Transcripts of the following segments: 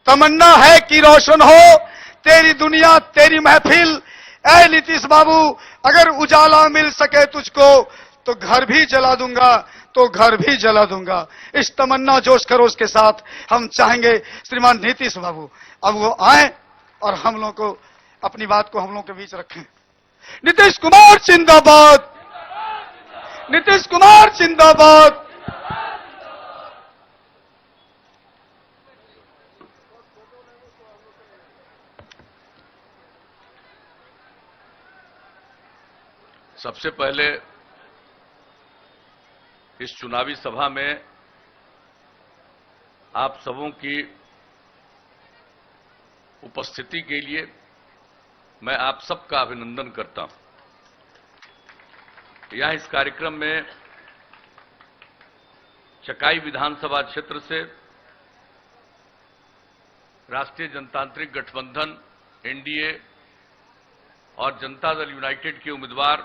तमन्ना है कि रोशन हो तेरी दुनिया तेरी महफिल। ऐ नीतीश बाबू, अगर उजाला मिल सके तुझको तो घर भी जला दूंगा, तो घर भी जला दूंगा। इस तमन्ना जोश खरोश के साथ हम चाहेंगे श्रीमान नीतीश बाबू अब वो आए और हम लोगों को अपनी बात को हम लोगों के बीच रखें। नीतीश कुमार जिंदाबाद, नीतीश कुमार जिंदाबाद। सबसे पहले इस चुनावी सभा में आप सबों की उपस्थिति के लिए मैं आप सबका अभिनंदन करता हूं। यहां इस कार्यक्रम में चकाई विधानसभा क्षेत्र से राष्ट्रीय जनतांत्रिक गठबंधन एनडीए और जनता दल यूनाइटेड के उम्मीदवार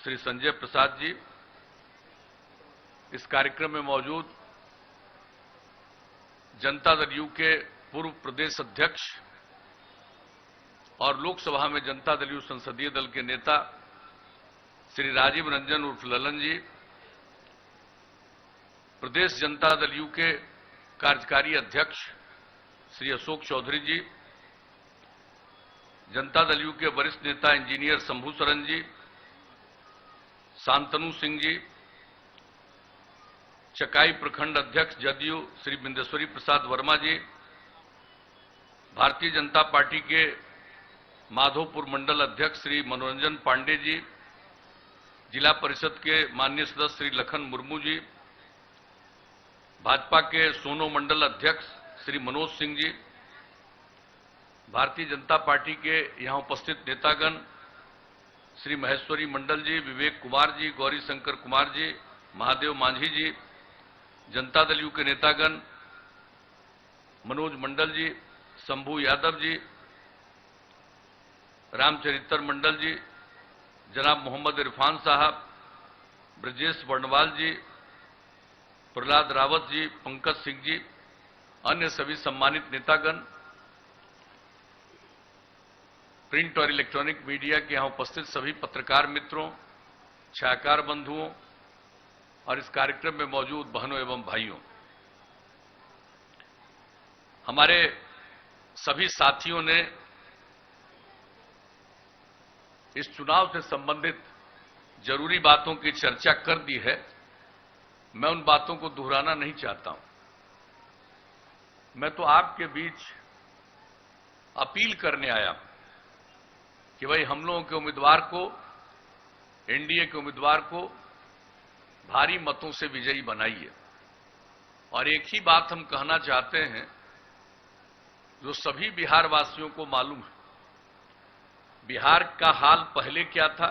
श्री संजय प्रसाद जी इस कार्यक्रम में मौजूद, जनता दल यू के पूर्व प्रदेश अध्यक्ष और लोकसभा में जनता दल यू संसदीय दल के नेता श्री राजीव रंजन उर्फ ललन जी, प्रदेश जनता दल यू के कार्यकारी अध्यक्ष श्री अशोक चौधरी जी, जनता दल यू के वरिष्ठ नेता इंजीनियर शंभू सरन जी, शांतनु सिंह जी, चकाई प्रखंड अध्यक्ष जदयू श्री बिंदेश्वरी प्रसाद वर्मा जी, भारतीय जनता पार्टी के माधोपुर मंडल अध्यक्ष श्री मनोरंजन पांडे जी, जिला परिषद के माननीय सदस्य श्री लखन मुर्मू जी, भाजपा के सोनो मंडल अध्यक्ष श्री मनोज सिंह जी, भारतीय जनता पार्टी के यहां उपस्थित नेतागण श्री महेश्वरी मंडल जी, विवेक कुमार जी, गौरी शंकर कुमार जी, महादेव मांझी जी, जनता दल यू के नेतागण मनोज मंडल जी, शंभू यादव जी, रामचरित्र मंडल जी, जनाब मोहम्मद इरफान साहब, ब्रजेश वर्णवाल जी, प्रहलाद रावत जी, पंकज सिंह जी, अन्य सभी सम्मानित नेतागण, प्रिंट और इलेक्ट्रॉनिक मीडिया के यहां उपस्थित सभी पत्रकार मित्रों, छायाकार बंधुओं और इस कार्यक्रम में मौजूद बहनों एवं भाइयों, हमारे सभी साथियों ने इस चुनाव से संबंधित जरूरी बातों की चर्चा कर दी है। मैं उन बातों को दोहराना नहीं चाहता हूं। मैं तो आपके बीच अपील करने आया हूं कि भाई हम लोगों के उम्मीदवार को, एनडीए के उम्मीदवार को भारी मतों से विजयी बनाइए। और एक ही बात हम कहना चाहते हैं जो सभी बिहार वासियों को मालूम है। बिहार का हाल पहले क्या था?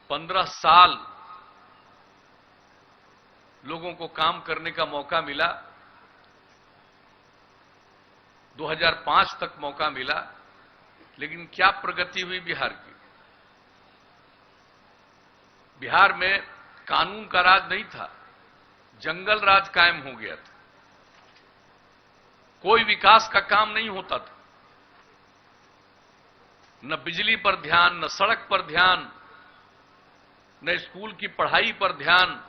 15 साल लोगों को काम करने का मौका मिला, 2005 तक मौका मिला, लेकिन क्या प्रगति हुई बिहार की? बिहार में कानून का राज नहीं था, जंगल राज कायम हो गया था। कोई विकास का काम नहीं होता था, न बिजली पर ध्यान, न सड़क पर ध्यान, न स्कूल की पढ़ाई पर ध्यान,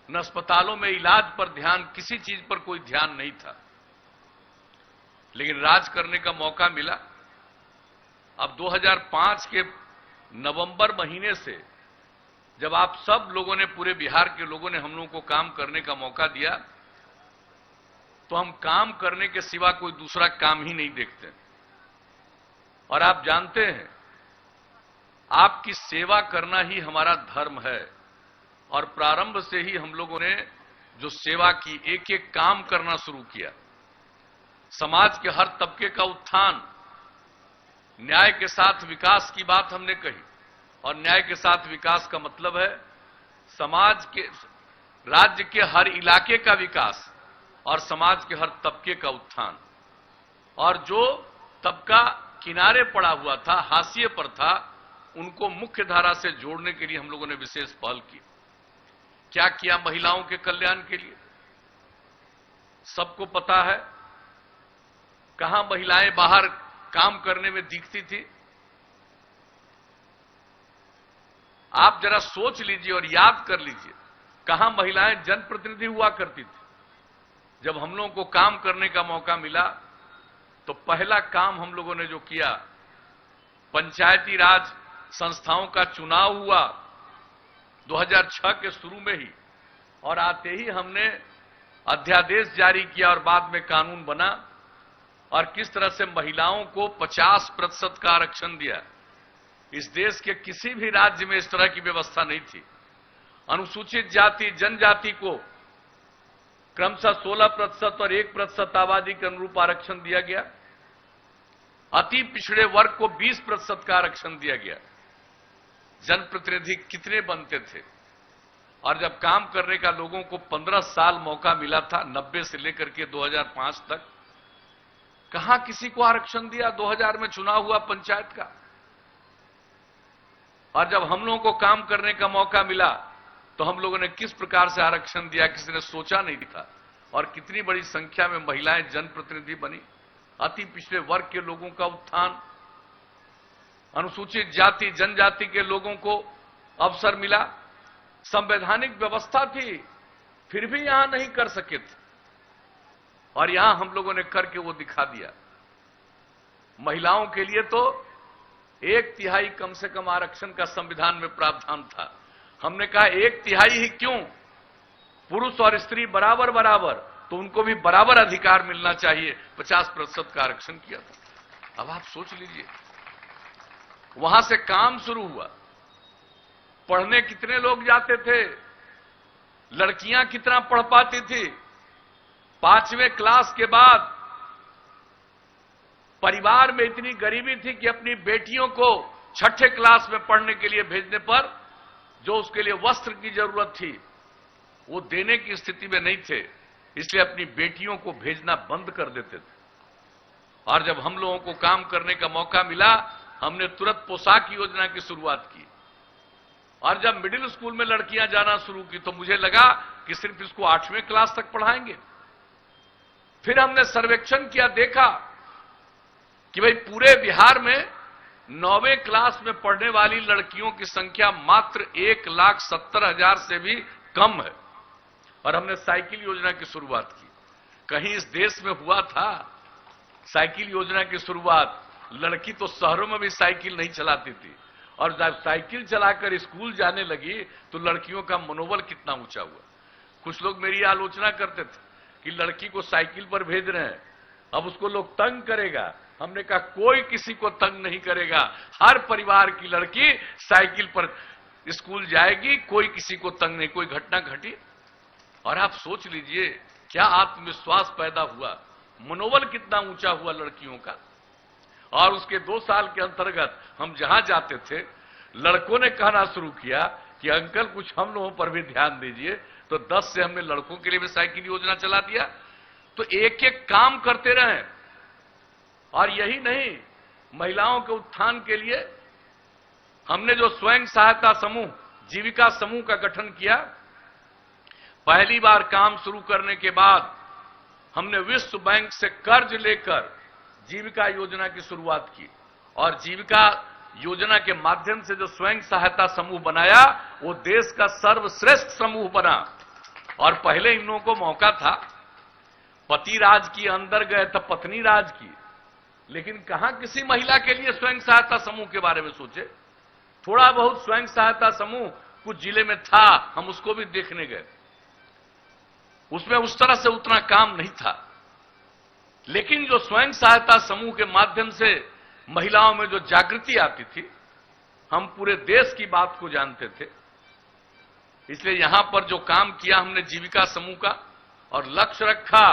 न अस्पतालों में इलाज पर ध्यान, किसी चीज पर कोई ध्यान नहीं था। लेकिन राज करने का मौका मिला। अब 2005 के नवंबर महीने से जब आप सब लोगों ने, पूरे बिहार के लोगों ने हम लोगों को काम करने का मौका दिया, तो हम काम करने के सिवा कोई दूसरा काम ही नहीं देखते। और आप जानते हैं, आपकी सेवा करना ही हमारा धर्म है। और प्रारंभ से ही हम लोगों ने जो सेवा की, एक एक काम करना शुरू किया। समाज के हर तबके का उत्थान, न्याय के साथ विकास की बात हमने कही। और न्याय के साथ विकास का मतलब है समाज के, राज्य के हर इलाके का विकास और समाज के हर तबके का उत्थान। और जो तबका किनारे पड़ा हुआ था, हाशिए पर था, उनको मुख्य धारा से जोड़ने के लिए हम लोगों ने विशेष पहल की। क्या किया? महिलाओं के कल्याण के लिए सबको पता है कहां महिलाएं बाहर काम करने में दिखती थी। आप जरा सोच लीजिए और याद कर लीजिए कहां महिलाएं जनप्रतिनिधि हुआ करती थी। जब हम लोगों को काम करने का मौका मिला तो पहला काम हम लोगों ने जो किया, पंचायती राज संस्थाओं का चुनाव हुआ 2006 के शुरू में ही, और आते ही हमने अध्यादेश जारी किया और बाद में कानून बना, और किस तरह से महिलाओं को 50% का आरक्षण दिया। इस देश के किसी भी राज्य में इस तरह की व्यवस्था नहीं थी। अनुसूचित जाति जनजाति को क्रमशः 16% और 1% आबादी के अनुरूप आरक्षण दिया गया। अति पिछड़े वर्ग को 20% का आरक्षण दिया गया। जनप्रतिनिधि कितने बनते थे? और जब काम करने का लोगों को 15 साल मौका मिला था, 90 से लेकर के 2005 तक, कहां किसी को आरक्षण दिया? 2000 में चुनाव हुआ पंचायत का, और जब हम लोगों को काम करने का मौका मिला तो हम लोगों ने किस प्रकार से आरक्षण दिया, किसी ने सोचा नहीं था। और कितनी बड़ी संख्या में महिलाएं जनप्रतिनिधि बनी। अति पिछड़े वर्ग के लोगों का उत्थान, अनुसूचित जाति जनजाति के लोगों को अवसर मिला। संवैधानिक व्यवस्था थी, फिर भी यहां नहीं कर सके थे, और यहां हम लोगों ने करके वो दिखा दिया। महिलाओं के लिए तो 1/3 कम से कम आरक्षण का संविधान में प्रावधान था। हमने कहा 1/3 ही क्यों, पुरुष और स्त्री बराबर बराबर, तो उनको भी बराबर अधिकार मिलना चाहिए। 50% का आरक्षण किया था। अब आप सोच लीजिए, वहां से काम शुरू हुआ। पढ़ने कितने लोग जाते थे? लड़कियां कितना पढ़ पाती थी? 5वें क्लास के बाद परिवार में इतनी गरीबी थी कि अपनी बेटियों को 6ठे क्लास में पढ़ने के लिए भेजने पर जो उसके लिए वस्त्र की जरूरत थी वो देने की स्थिति में नहीं थे, इसलिए अपनी बेटियों को भेजना बंद कर देते थे। और जब हम लोगों को काम करने का मौका मिला, हमने तुरंत पोशाक योजना की शुरुआत की। और जब मिडिल स्कूल में लड़कियां जाना शुरू की तो मुझे लगा कि सिर्फ इसको 8वें क्लास तक पढ़ाएंगे। फिर हमने सर्वेक्षण किया, देखा कि भाई पूरे बिहार में 9वें क्लास में पढ़ने वाली लड़कियों की संख्या मात्र 1,70,000 से भी कम है। और हमने साइकिल योजना की शुरुआत की। कहीं इस देश में हुआ था साइकिल योजना की शुरुआत? लड़की तो शहरों में भी साइकिल नहीं चलाती थी, और जब साइकिल चलाकर स्कूल जाने लगी तो लड़कियों का मनोबल कितना ऊंचा हुआ। कुछ लोग मेरी आलोचना करते थे कि लड़की को साइकिल पर भेज रहे हैं, अब उसको लोग तंग करेगा। हमने कहा कोई किसी को तंग नहीं करेगा, हर परिवार की लड़की साइकिल पर स्कूल जाएगी, कोई किसी को तंग नहीं, कोई घटना घटी। और आप सोच लीजिए क्या आत्मविश्वास पैदा हुआ, मनोबल कितना ऊंचा हुआ लड़कियों का। और उसके 2 साल के अंतर्गत हम जहां जाते थे, लड़कों ने कहना शुरू किया कि अंकल कुछ हम लोगों पर भी ध्यान दीजिए। तो 10 से हमने लड़कों के लिए भी साइकिल योजना चला दिया। तो एक एक काम करते रहे। और यही नहीं, महिलाओं के उत्थान के लिए हमने जो स्वयं सहायता समूह, जीविका समूह का गठन किया, पहली बार काम शुरू करने के बाद हमने विश्व बैंक से कर्ज लेकर जीविका योजना की शुरुआत की। और जीविका योजना के माध्यम से जो स्वयं सहायता समूह बनाया वो देश का सर्वश्रेष्ठ समूह बना। और पहले इन लोगों को मौका था, पति राज की अंदर गए तब पत्नी राज की, लेकिन कहां किसी महिला के लिए स्वयं सहायता समूह के बारे में सोचे। थोड़ा बहुत स्वयं सहायता समूह कुछ जिले में था, हम उसको भी देखने गए, उसमें उस तरह से उतना काम नहीं था। लेकिन जो स्वयं सहायता समूह के माध्यम से महिलाओं में जो जागृति आती थी, हम पूरे देश की बात को जानते थे। इसलिए यहां पर जो काम किया हमने जीविका समूह का, और लक्ष्य रखा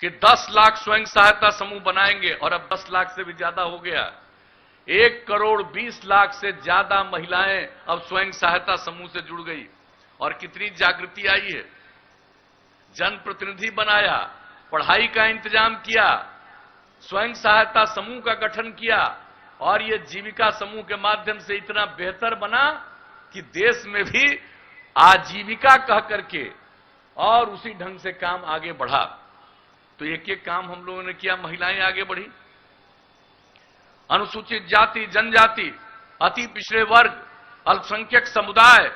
कि 10 लाख स्वयं सहायता समूह बनाएंगे, और अब 10 लाख से भी ज्यादा हो गया। 1,20,00,000 से ज्यादा महिलाएं अब स्वयं सहायता समूह से जुड़ गई। और कितनी जागृति आई है। जनप्रतिनिधि बनाया, पढ़ाई का इंतजाम किया, स्वयं सहायता समूह का गठन किया, और ये जीविका समूह के माध्यम से इतना बेहतर बना कि देश में भी आजीविका कह करके और उसी ढंग से काम आगे बढ़ा। तो एक एक काम हम लोगों ने किया, महिलाएं आगे बढ़ी, अनुसूचित जाति जनजाति, अति पिछड़े वर्ग, अल्पसंख्यक समुदाय,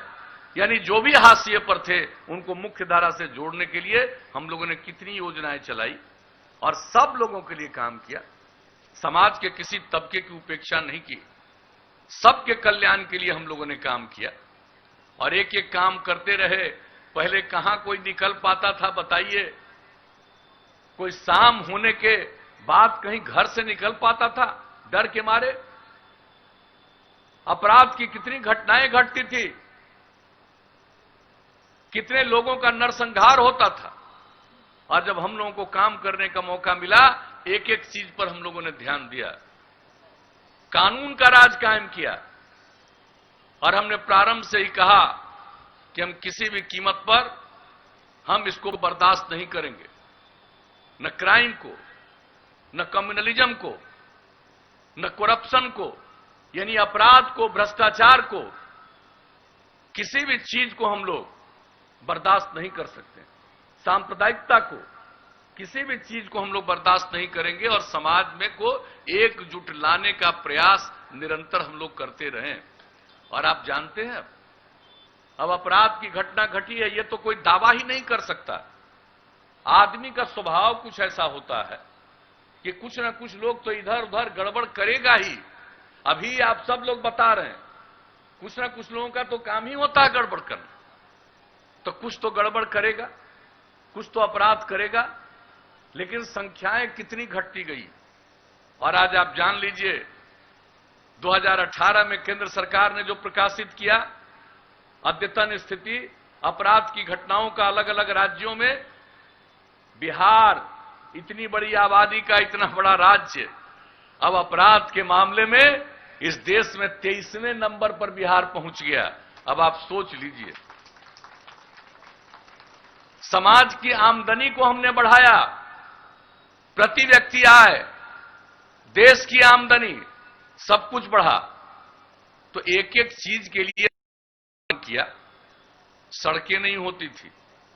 यानी जो भी हाशिए पर थे उनको मुख्य धारा से जोड़ने के लिए हम लोगों ने कितनी योजनाएं चलाई और सब लोगों के लिए काम किया। समाज के किसी तबके की उपेक्षा नहीं की, सबके कल्याण के लिए हम लोगों ने काम किया और एक एक काम करते रहे। पहले कहां कोई निकल पाता था बताइए? कोई शाम होने के बाद कहीं घर से निकल पाता था डर के मारे? अपराध की कितनी घटनाएं घटती थी, कितने लोगों का नरसंहार होता था। और जब हम लोगों को काम करने का मौका मिला, एक एक चीज पर हम लोगों ने ध्यान दिया, कानून का राज कायम किया और हमने प्रारंभ से ही कहा कि हम किसी भी कीमत पर हम इसको बर्दाश्त नहीं करेंगे, न क्राइम को, न कम्युनलिज्म को, न करप्शन को, यानी अपराध को, भ्रष्टाचार को, किसी भी चीज को हम लोग बर्दाश्त नहीं कर सकते। सांप्रदायिकता को, किसी भी चीज को हम लोग बर्दाश्त नहीं करेंगे और समाज में को एकजुट लाने का प्रयास निरंतर हम लोग करते रहें। और आप जानते हैं अब अपराध की घटना घटी है, ये तो कोई दावा ही नहीं कर सकता। आदमी का स्वभाव कुछ ऐसा होता है कि कुछ ना कुछ लोग तो इधर उधर गड़बड़ करेगा ही। अभी आप सब लोग बता रहे हैं, कुछ ना कुछ लोगों का तो काम ही होता है गड़बड़ करना, तो कुछ तो गड़बड़ करेगा, कुछ तो अपराध करेगा, लेकिन संख्याएं कितनी घटती गई। और आज आप जान लीजिए 2018 में केंद्र सरकार ने जो प्रकाशित किया अद्यतन स्थिति अपराध की घटनाओं का अलग अलग राज्यों में, बिहार इतनी बड़ी आबादी का इतना बड़ा राज्य, अब अपराध के मामले में इस देश में 23वें नंबर पर बिहार पहुंच गया। अब आप सोच लीजिए, समाज की आमदनी को हमने बढ़ाया, प्रति व्यक्ति आय, देश की आमदनी, सब कुछ बढ़ा। तो एक एक चीज के लिए किया। सड़कें नहीं होती थी,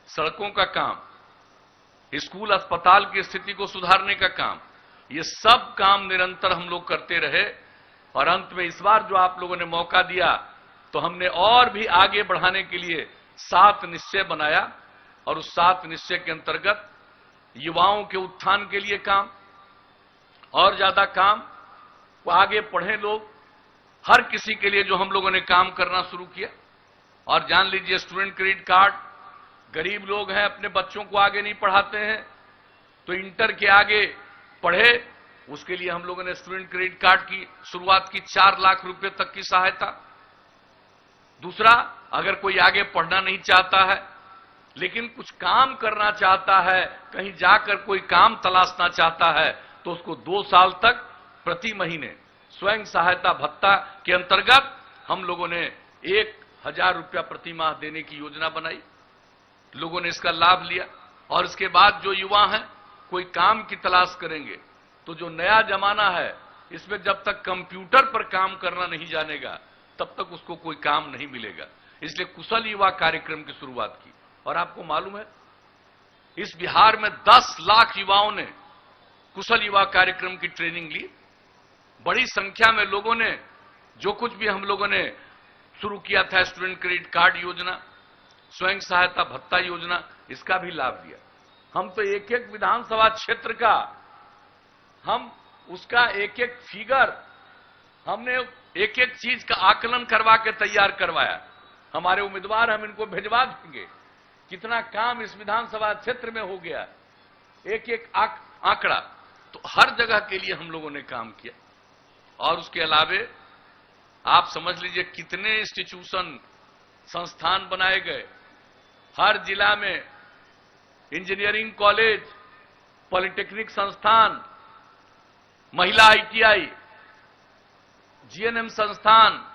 सड़कों का काम, स्कूल अस्पताल की स्थिति को सुधारने का काम, ये सब काम निरंतर हम लोग करते रहे। और अंत में इस बार जो आप लोगों ने मौका दिया तो हमने और भी आगे बढ़ाने के लिए 7 निश्चय बनाया और उस 7 निश्चय के अंतर्गत युवाओं के उत्थान के लिए काम, और ज्यादा काम, वो आगे पढ़े लोग, हर किसी के लिए जो हम लोगों ने काम करना शुरू किया। और जान लीजिए स्टूडेंट क्रेडिट कार्ड, गरीब लोग हैं अपने बच्चों को आगे नहीं पढ़ाते हैं तो इंटर के आगे पढ़े, उसके लिए हम लोगों ने स्टूडेंट क्रेडिट कार्ड की शुरुआत की, 4 लाख रुपए तक की सहायता। दूसरा, अगर कोई आगे पढ़ना नहीं चाहता है लेकिन कुछ काम करना चाहता है, कहीं जाकर कोई काम तलाशना चाहता है, तो उसको 2 साल तक प्रति महीने स्वयं सहायता भत्ता के अंतर्गत हम लोगों ने 1000 रुपया प्रति माह देने की योजना बनाई। लोगों ने इसका लाभ लिया। और इसके बाद जो युवा हैं कोई काम की तलाश करेंगे तो जो नया जमाना है इसमें जब तक कंप्यूटर पर काम करना नहीं जानेगा तब तक उसको कोई काम नहीं मिलेगा। इसलिए कुशल युवा कार्यक्रम की शुरुआत की। और आपको मालूम है इस बिहार में 10 लाख युवाओं ने कुशल युवा कार्यक्रम की ट्रेनिंग ली। बड़ी संख्या में लोगों ने जो कुछ भी हम लोगों ने शुरू किया था, स्टूडेंट क्रेडिट कार्ड योजना, स्वयं सहायता भत्ता योजना, इसका भी लाभ लिया। हम तो एक एक विधानसभा क्षेत्र का, हम उसका एक एक फिगर, हमने एक एक चीज का आकलन करवा के तैयार करवाया। हमारे उम्मीदवार हम इनको भिजवा देंगे कितना काम इस विधानसभा क्षेत्र में हो गया, एक एक आंकड़ा। तो हर जगह के लिए हम लोगों ने काम किया। और उसके अलावे आप समझ लीजिए कितने इंस्टीट्यूशन, संस्थान बनाए गए। हर जिला में इंजीनियरिंग कॉलेज, पॉलिटेक्निक संस्थान, महिला आईटीआई, जीएनएम संस्थान,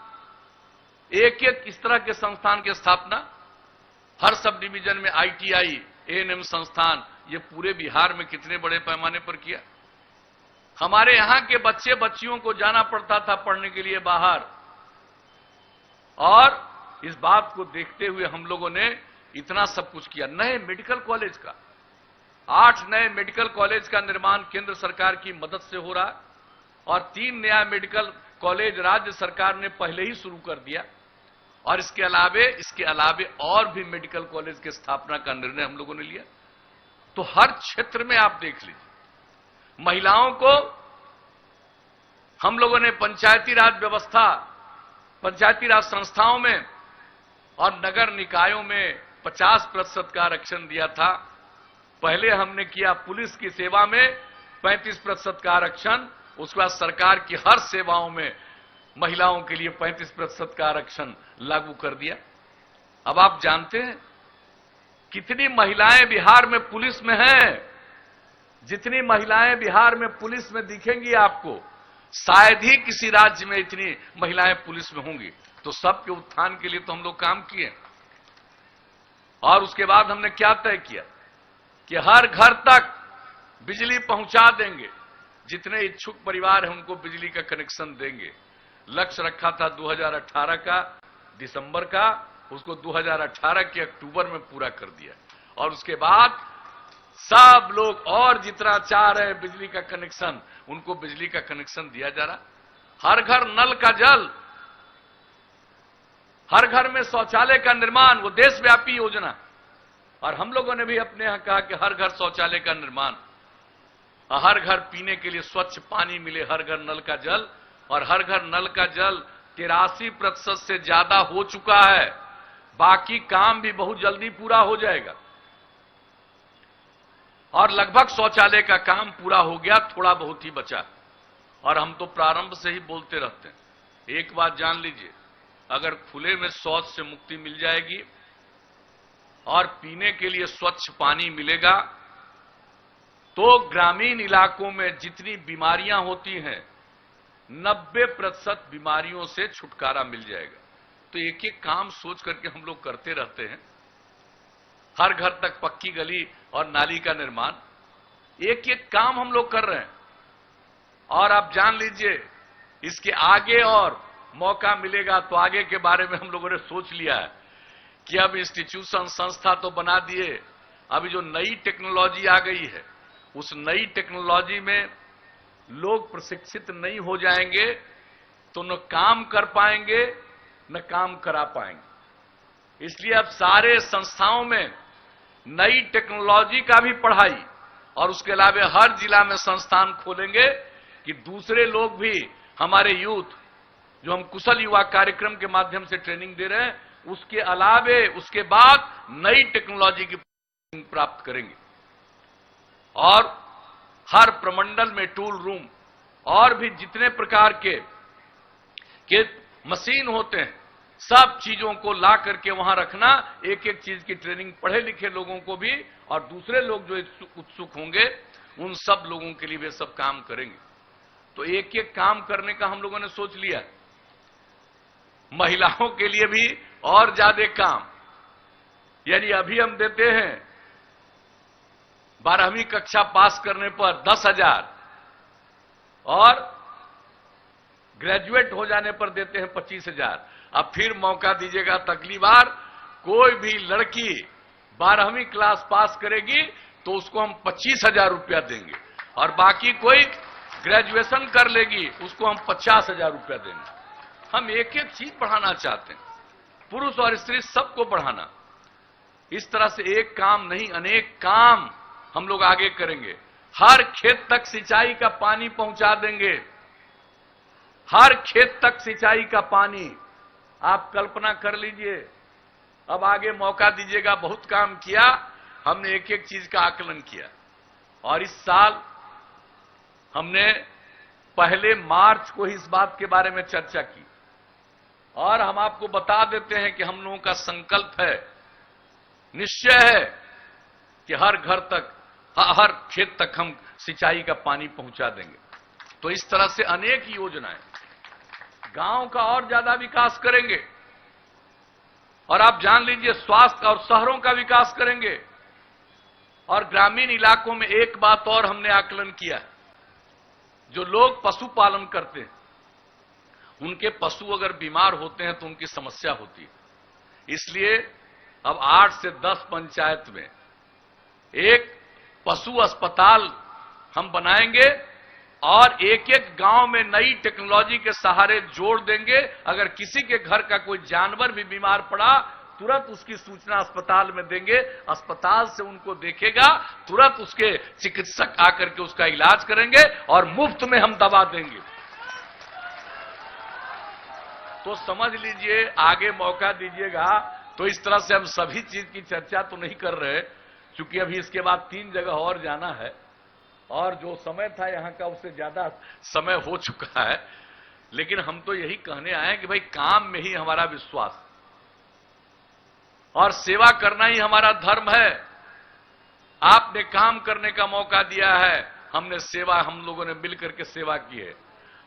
एक एक इस तरह के संस्थान की स्थापना। हर सब डिवीजन में आईटीआई, एएनएम संस्थान, ये पूरे बिहार में कितने बड़े पैमाने पर किया। हमारे यहां के बच्चे बच्चियों को जाना पड़ता था पढ़ने के लिए बाहर, और इस बात को देखते हुए हम लोगों ने इतना सब कुछ किया। नए मेडिकल कॉलेज का 8 नए मेडिकल कॉलेज का निर्माण केंद्र सरकार की मदद से हो रहा है और 3 नया मेडिकल कॉलेज राज्य सरकार ने पहले ही शुरू कर दिया और इसके अलावे और भी मेडिकल कॉलेज की स्थापना का निर्णय हम लोगों ने लिया। तो हर क्षेत्र में आप देख लीजिए, महिलाओं को हम लोगों ने पंचायती राज व्यवस्था, पंचायती राज संस्थाओं में और नगर निकायों में 50% का आरक्षण दिया था। पहले हमने किया पुलिस की सेवा में 35% का आरक्षण, उसके बाद सरकार की हर सेवाओं में महिलाओं के लिए 35% का आरक्षण लागू कर दिया। अब आप जानते हैं कितनी महिलाएं बिहार में पुलिस में हैं? जितनी महिलाएं बिहार में पुलिस में दिखेंगी आपको, शायद ही किसी राज्य में इतनी महिलाएं पुलिस में होंगी। तो सबके उत्थान के लिए तो हम लोग काम किए। और उसके बाद हमने क्या तय किया कि हर घर तक बिजली पहुंचा देंगे। जितने इच्छुक परिवार हैं उनको बिजली का कनेक्शन देंगे। लक्ष्य रखा था 2018 का दिसंबर का, उसको 2018 के अक्टूबर में पूरा कर दिया। और उसके बाद सब लोग और जितना चाह रहे हैं बिजली का कनेक्शन, उनको बिजली का कनेक्शन दिया जा रहा। हर घर नल का जल, हर घर में शौचालय का निर्माण, वो देशव्यापी योजना। और हम लोगों ने भी अपने यहां कहा कि हर घर शौचालय का निर्माण, हर घर पीने के लिए स्वच्छ पानी मिले, हर घर नल का जल। और हर घर नल का जल 83% से ज्यादा हो चुका है। बाकी काम भी बहुत जल्दी पूरा हो जाएगा और लगभग शौचालय का काम पूरा हो गया, थोड़ा बहुत ही बचा। और हम तो प्रारंभ से ही बोलते रहते हैं, एक बात जान लीजिए, अगर खुले में शौच से मुक्ति मिल जाएगी और पीने के लिए स्वच्छ पानी मिलेगा तो ग्रामीण इलाकों में जितनी बीमारियां होती हैं 90% बीमारियों से छुटकारा मिल जाएगा। तो एक एक काम सोच करके हम लोग करते रहते हैं। हर घर तक पक्की गली और नाली का निर्माण, एक एक काम हम लोग कर रहे हैं। और आप जान लीजिए इसके आगे और मौका मिलेगा तो आगे के बारे में हम लोगों ने सोच लिया है कि अब इंस्टीट्यूशन, संस्था तो बना दिए, अभी जो नई टेक्नोलॉजी आ गई है उस नई टेक्नोलॉजी में लोग प्रशिक्षित नहीं हो जाएंगे तो न काम कर पाएंगे न काम करा पाएंगे। इसलिए अब सारे संस्थाओं में नई टेक्नोलॉजी का भी पढ़ाई और उसके अलावा हर जिला में संस्थान खोलेंगे कि दूसरे लोग भी, हमारे यूथ जो हम कुशल युवा कार्यक्रम के माध्यम से ट्रेनिंग दे रहे हैं, उसके अलावे उसके बाद नई टेक्नोलॉजी की प्राप्त करेंगे। और हर प्रमंडल में टूल रूम और भी जितने प्रकार के मशीन होते हैं, सब चीजों को ला करके वहां रखना, एक एक चीज की ट्रेनिंग पढ़े लिखे लोगों को भी और दूसरे लोग जो उत्सुक होंगे उन सब लोगों के लिए वे सब काम करेंगे। तो एक एक काम करने का हम लोगों ने सोच लिया। महिलाओं के लिए भी और ज्यादा काम, यानी अभी हम देते हैं 12वीं कक्षा पास करने पर 10,000 और ग्रेजुएट हो जाने पर देते हैं 25,000। अब फिर मौका दीजिएगा तो अगली बार कोई भी लड़की 12वीं क्लास पास करेगी तो उसको हम 25,000 रुपया देंगे और बाकी कोई ग्रेजुएशन कर लेगी उसको हम 50,000 रुपया देंगे। हम एक एक चीज बढ़ाना चाहते हैं, पुरुष और स्त्री सबको बढ़ाना। इस तरह से एक काम नहीं, अनेक काम हम लोग आगे करेंगे। हर खेत तक सिंचाई का पानी पहुंचा देंगे, हर खेत तक सिंचाई का पानी। आप कल्पना कर लीजिए, अब आगे मौका दीजिएगा। बहुत काम किया हमने, एक एक चीज का आकलन किया। और इस साल हमने पहले मार्च को ही इस बात के बारे में चर्चा की और हम आपको बता देते हैं कि हम लोगों का संकल्प है, निश्चय है कि हर घर तक, हर खेत तक हम सिंचाई का पानी पहुंचा देंगे। तो इस तरह से अनेक योजनाएं, गांव का और ज्यादा विकास करेंगे। और आप जान लीजिए स्वास्थ्य और शहरों का विकास करेंगे। और ग्रामीण इलाकों में एक बात और हमने आकलन किया है, जो लोग पशुपालन करते हैं उनके पशु अगर बीमार होते हैं तो उनकी समस्या होती है। इसलिए अब 8 से 10 पंचायत में एक पशु अस्पताल हम बनाएंगे और एक एक गांव में नई टेक्नोलॉजी के सहारे जोड़ देंगे। अगर किसी के घर का कोई जानवर भी बीमार पड़ा, तुरंत उसकी सूचना अस्पताल में देंगे, अस्पताल से उनको देखेगा, तुरंत उसके चिकित्सक आकर के उसका इलाज करेंगे और मुफ्त में हम दवा देंगे। तो समझ लीजिए, आगे मौका दीजिएगा। तो इस तरह से हम सभी चीज की चर्चा तो नहीं कर रहे, क्योंकि अभी इसके बाद 3 जगह और जाना है और जो समय था यहां का उससे ज्यादा समय हो चुका है। लेकिन हम तो यही कहने आए कि भाई काम में ही हमारा विश्वास और सेवा करना ही हमारा धर्म है। आपने काम करने का मौका दिया है, हमने सेवा, हम लोगों ने मिलकर के सेवा की है।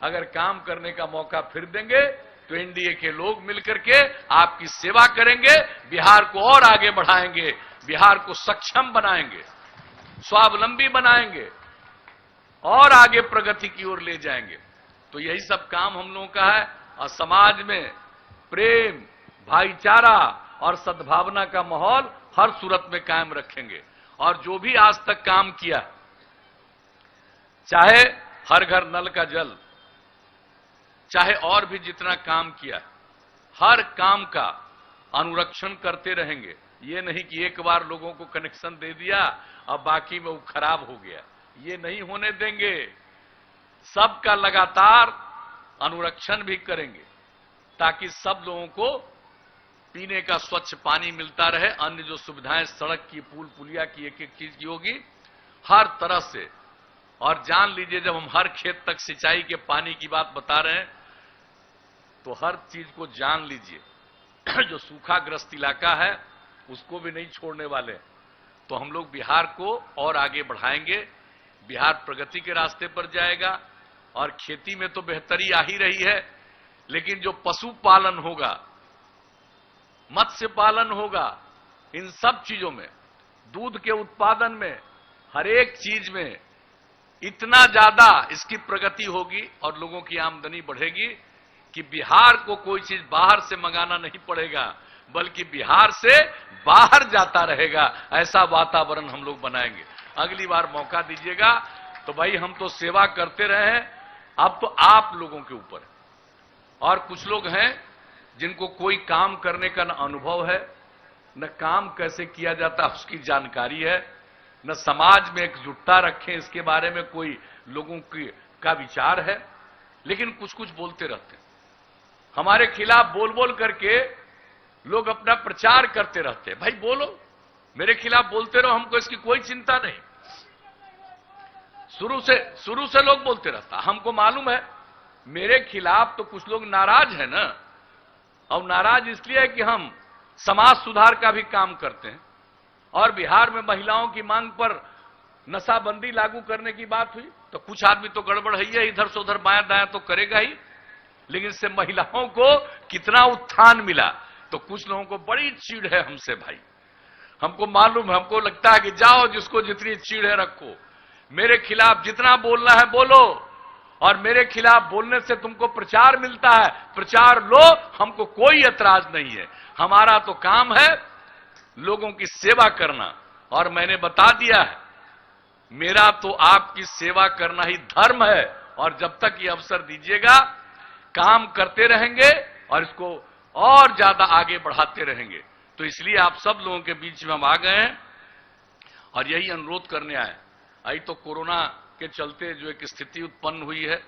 अगर काम करने का मौका फिर देंगे तो एनडीए के लोग मिलकर के आपकी सेवा करेंगे, बिहार को और आगे बढ़ाएंगे, बिहार को सक्षम बनाएंगे, स्वावलंबी बनाएंगे और आगे प्रगति की ओर ले जाएंगे। तो यही सब काम हम लोगों का है और समाज में प्रेम, भाईचारा और सद्भावना का माहौल हर सूरत में कायम रखेंगे। और जो भी आज तक काम किया, चाहे हर घर नल का जल, चाहे और भी जितना काम किया, हर काम का अनुरक्षण करते रहेंगे। ये नहीं कि एक बार लोगों को कनेक्शन दे दिया अब बाकी में वो खराब हो गया, ये नहीं होने देंगे। सबका लगातार अनुरक्षण भी करेंगे ताकि सब लोगों को पीने का स्वच्छ पानी मिलता रहे। अन्य जो सुविधाएं सड़क की, पुल पुलिया की, एक एक चीज की होगी हर तरह से। और जान लीजिए, जब हम हर खेत तक सिंचाई के पानी की बात बता रहे हैं तो हर चीज को जान लीजिए। जो सूखाग्रस्त इलाका है उसको भी नहीं छोड़ने वाले। तो हम लोग बिहार को और आगे बढ़ाएंगे, बिहार प्रगति के रास्ते पर जाएगा। और खेती में तो बेहतरी आ ही रही है, लेकिन जो पशुपालन होगा, मत्स्य पालन होगा, इन सब चीजों में, दूध के उत्पादन में, हर एक चीज में इतना ज्यादा इसकी प्रगति होगी और लोगों की आमदनी बढ़ेगी कि बिहार को कोई चीज बाहर से मंगाना नहीं पड़ेगा, बल्कि बिहार से बाहर जाता रहेगा। ऐसा वातावरण हम लोग बनाएंगे। अगली बार मौका दीजिएगा। तो भाई, हम तो सेवा करते रहे हैं, अब तो आप लोगों के ऊपर है। और कुछ लोग हैं जिनको कोई काम करने का न अनुभव है, न काम कैसे किया जाता है उसकी जानकारी है, न समाज में एकजुटता रखें इसके बारे में कोई लोगों का विचार है, लेकिन कुछ कुछ बोलते रहते हैं। हमारे खिलाफ बोल बोल करके लोग अपना प्रचार करते रहते हैं। भाई बोलो, मेरे खिलाफ बोलते रहो, हमको इसकी कोई चिंता नहीं। शुरू से लोग बोलते रहता, हमको मालूम है मेरे खिलाफ तो कुछ लोग नाराज है ना। और नाराज इसलिए है कि हम समाज सुधार का भी काम करते हैं। और बिहार में महिलाओं की मांग पर नशाबंदी लागू करने की बात हुई तो कुछ आदमी तो गड़बड़ है, इधर से उधर बायां दायां तो करेगा ही, लेकिन इससे महिलाओं को कितना उत्थान मिला। तो कुछ लोगों को बड़ी चीड़ है हमसे भाई, हमको मालूम है। हमको लगता है कि जाओ, जिसको जितनी चीड़ है रखो, मेरे खिलाफ जितना बोलना है बोलो, और मेरे खिलाफ बोलने से तुमको प्रचार मिलता है, प्रचार लो, हमको कोई एतराज नहीं है। हमारा तो काम है लोगों की सेवा करना। और मैंने बता दिया है, मेरा तो आपकी सेवा करना ही धर्म है। और जब तक ये अवसर दीजिएगा, काम करते रहेंगे और इसको और ज्यादा आगे बढ़ाते रहेंगे। तो इसलिए आप सब लोगों के बीच में हम आ गए हैं और यही अनुरोध करने आए। आई तो कोरोना के चलते जो एक स्थिति उत्पन्न हुई है,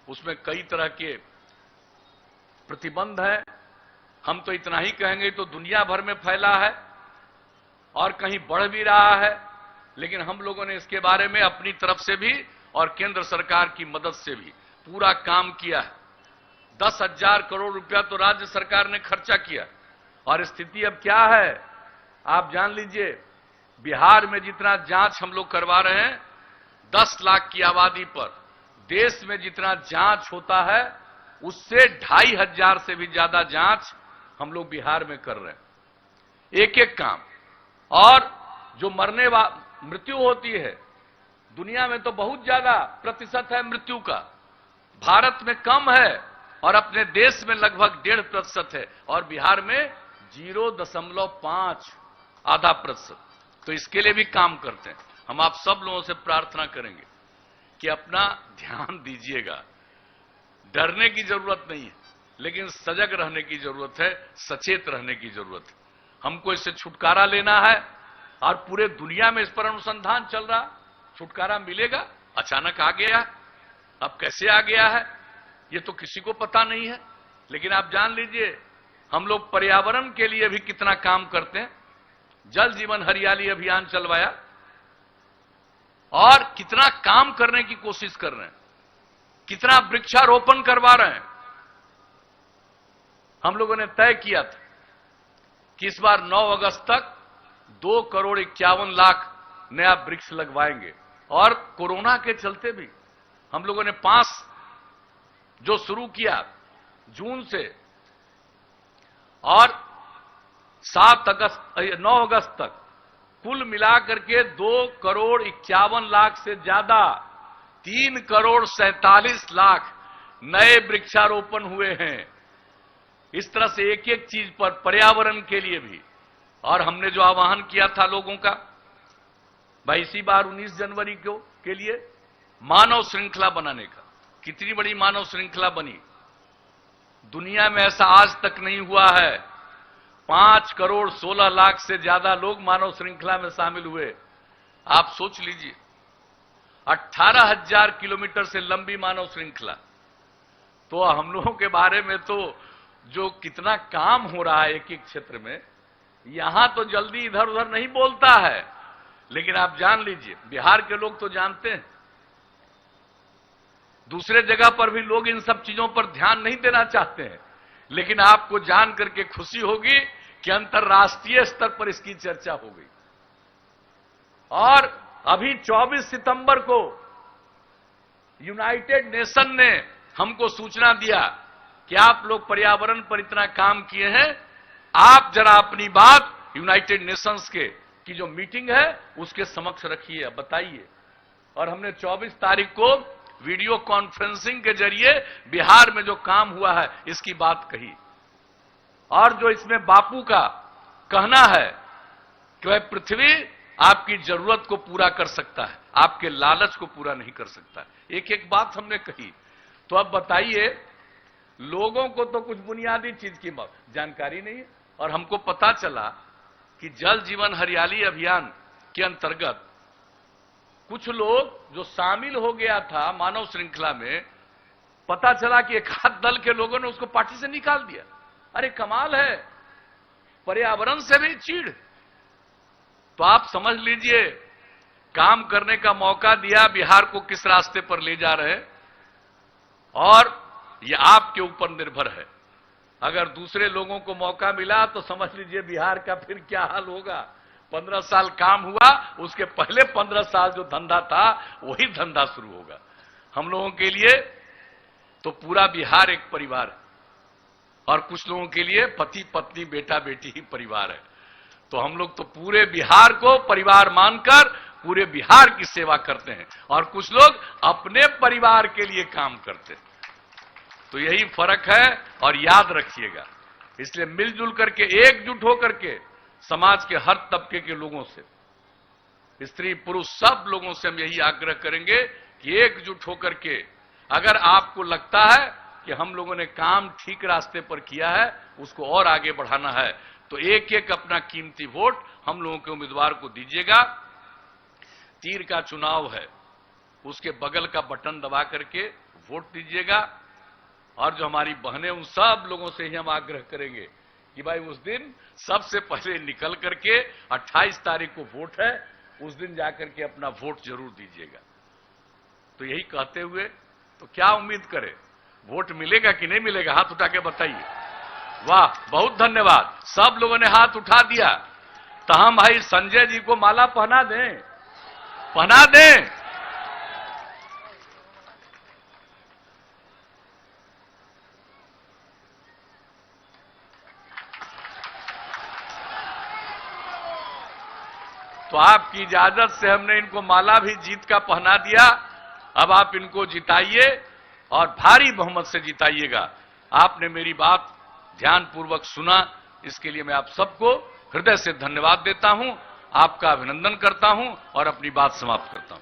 उसमें कई तरह के प्रतिबंध हैं। हम तो इतना ही कहेंगे, तो दुनिया भर में फैला है और कहीं बढ़ भी रहा है। लेकिन हम लोगों ने इसके बारे में अपनी तरफ से भी और केंद्र सरकार की मदद से भी पूरा काम किया है। 10,000 करोड़ रुपया तो राज्य सरकार ने खर्चा किया। और स्थिति अब क्या है आप जान लीजिए, बिहार में जितना जांच हम लोग करवा रहे हैं 10 लाख की आबादी पर, देश में जितना जांच होता है उससे 2,500 से भी ज्यादा जांच हम लोग बिहार में कर रहे हैं, एक एक काम। और जो मृत्यु होती है, दुनिया में तो बहुत ज्यादा प्रतिशत है मृत्यु का, भारत में कम है और अपने देश में लगभग 1.5% है, और बिहार में 0.5 आधा प्रतिशत। तो इसके लिए भी काम करते हैं। हम आप सब लोगों से प्रार्थना करेंगे कि अपना ध्यान दीजिएगा। डरने की जरूरत नहीं है, लेकिन सजग रहने की जरूरत है, सचेत रहने की जरूरत है। हमको इससे छुटकारा लेना है और पूरे दुनिया में इस पर अनुसंधान चल रहा। छुटकारा मिलेगा, अचानक आ गया है। अब कैसे आ गया है ये तो किसी को पता नहीं है, लेकिन आप जान लीजिए हम लोग पर्यावरण के लिए भी कितना काम करते हैं। जल जीवन हरियाली अभियान चलवाया और कितना काम करने की कोशिश कर रहे हैं, कितना वृक्षारोपण करवा रहे हैं। हम लोगों ने तय किया था कि इस बार 9 अगस्त तक 2,51,00,000 नया वृक्ष लगवाएंगे। और कोरोना के चलते भी हम लोगों ने 5 जो शुरू किया जून से और 9 अगस्त तक कुल मिलाकर के 2,51,00,000 से ज्यादा 3,47,00,000 नए वृक्षारोपण हुए हैं। इस तरह से एक एक चीज पर पर्यावरण के लिए भी। और हमने जो आह्वान किया था लोगों का भाई इसी बार 19 जनवरी के लिए मानव श्रृंखला बनाने का, कितनी बड़ी मानव श्रृंखला बनी। दुनिया में ऐसा आज तक नहीं हुआ है। 5,16,00,000 से ज्यादा लोग मानव श्रृंखला में शामिल हुए। आप सोच लीजिए 18,000 किलोमीटर से लंबी मानव श्रृंखला। तो हम लोगों के बारे में तो जो कितना काम हो रहा है एक एक क्षेत्र में, यहां तो जल्दी इधर उधर नहीं बोलता है, लेकिन आप जान लीजिए बिहार के लोग तो जानते हैं। दूसरे जगह पर भी लोग इन सब चीजों पर ध्यान नहीं देना चाहते हैं, लेकिन आपको जान करके खुशी होगी कि अंतर्राष्ट्रीय स्तर पर इसकी चर्चा हो गई। और अभी 24 सितंबर को यूनाइटेड नेशन ने हमको सूचना दिया कि आप लोग पर्यावरण पर इतना काम किए हैं, आप जरा अपनी बात यूनाइटेड नेशंस की जो मीटिंग है उसके समक्ष रखिए, बताइए। और हमने 24 तारीख को वीडियो कॉन्फ्रेंसिंग के जरिए बिहार में जो काम हुआ है इसकी बात कही। और जो इसमें बापू का कहना है कि वह पृथ्वी आपकी जरूरत को पूरा कर सकता है, आपके लालच को पूरा नहीं कर सकता। एक एक बात हमने कही। तो अब बताइए, लोगों को तो कुछ बुनियादी चीज की जानकारी नहीं है। और हमको पता चला कि जल जीवन हरियाली अभियान के अंतर्गत कुछ लोग जो शामिल हो गया था मानव श्रृंखला में, पता चला कि एक आध दल के लोगों ने उसको पार्टी से निकाल दिया। अरे कमाल है, पर्यावरण से भी चीड़। तो आप समझ लीजिए काम करने का मौका दिया, बिहार को किस रास्ते पर ले जा रहे हैं। और यह आपके ऊपर निर्भर है। अगर दूसरे लोगों को मौका मिला तो समझ लीजिए बिहार का फिर क्या हाल होगा। 15 साल काम हुआ, उसके पहले 15 साल जो धंधा था वही धंधा शुरू होगा। हम लोगों के लिए तो पूरा बिहार एक परिवार है, और कुछ लोगों के लिए पति पत्नी बेटा बेटी ही परिवार है। तो हम लोग तो पूरे बिहार को परिवार मानकर पूरे बिहार की सेवा करते हैं, और कुछ लोग अपने परिवार के लिए काम करते हैं। तो यही फर्क है, और याद रखिएगा। इसलिए मिलजुल करके, एकजुट होकर के समाज के हर तबके के लोगों से, स्त्री पुरुष सब लोगों से हम यही आग्रह करेंगे कि एकजुट होकर के, अगर आपको लगता है कि हम लोगों ने काम ठीक रास्ते पर किया है, उसको और आगे बढ़ाना है, तो एक एक अपना कीमती वोट हम लोगों के उम्मीदवार को दीजिएगा। तीर का चुनाव है, उसके बगल का बटन दबा करके वोट दीजिएगा। और जो हमारी बहनें, उन सब लोगों से ही हम आग्रह करेंगे कि भाई उस दिन सबसे पहले निकल करके 28 तारीख को वोट है, उस दिन जाकर के अपना वोट जरूर दीजिएगा। तो यही कहते हुए तो क्या उम्मीद करें, वोट मिलेगा कि नहीं मिलेगा? हाथ उठा के बताइए। वाह, बहुत धन्यवाद, सब लोगों ने हाथ उठा दिया। तो हम भाई संजय जी को माला पहना दें, पहना दें। तो आपकी इजाजत से हमने इनको माला भी जीत का पहना दिया। अब आप इनको जिताइए और भारी बहुमत से जिताइएगा। आपने मेरी बात ध्यानपूर्वक सुना, इसके लिए मैं आप सबको हृदय से धन्यवाद देता हूं, आपका अभिनंदन करता हूं और अपनी बात समाप्त करता हूं।